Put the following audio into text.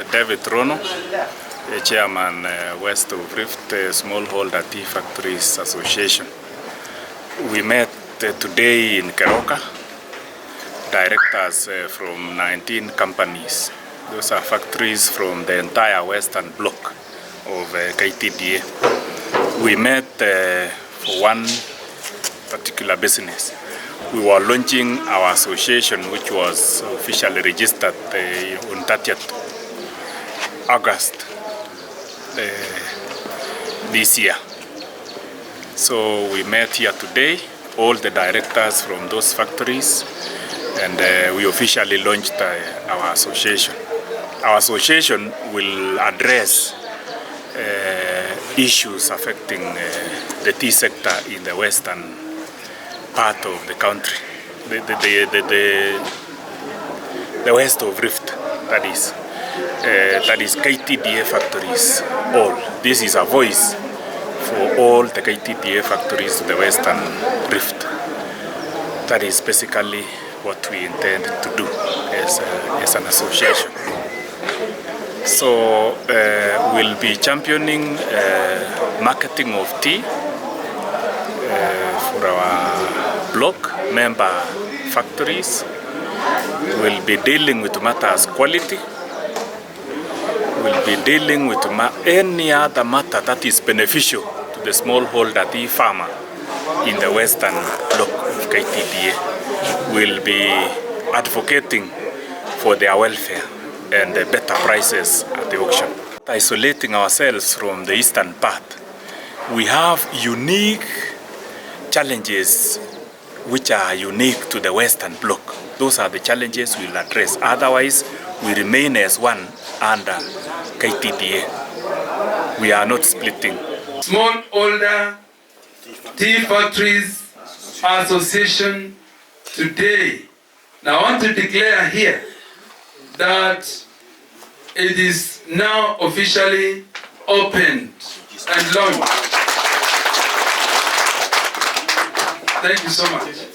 David Rono, Chairman West of Rift Smallholder Tea Factories Association. We met today in Keroka, directors from 19 companies. Those are factories from the entire western block of KTDA. We met for one particular business. We were launching our association, which was officially registered on 30th August this year. So we met here today, all the directors from those factories, and we officially launched our association. Our association will address issues affecting the tea sector in the western part of the country, the west of Rift, that is KTDA factories, all. This is a voice for all the KTDA factories to the western Rift. That is basically what we intend to do as an association. So we'll be championing marketing of tea for our block member factories. We'll be dealing with matters quality. We'll be dealing with any other matter that is beneficial to the smallholder tea farmer in the western block of KTDA. We'll be advocating for their welfare and better prices at the auction. Isolating ourselves from the eastern part, we have unique challenges which are unique to the western bloc. Those are the challenges we'll address. Otherwise, we remain as one under KTDA. We are not splitting. Smallholder Tea Factories Association today. Now I want to declare here that it is now officially opened and launched. Thank you so much.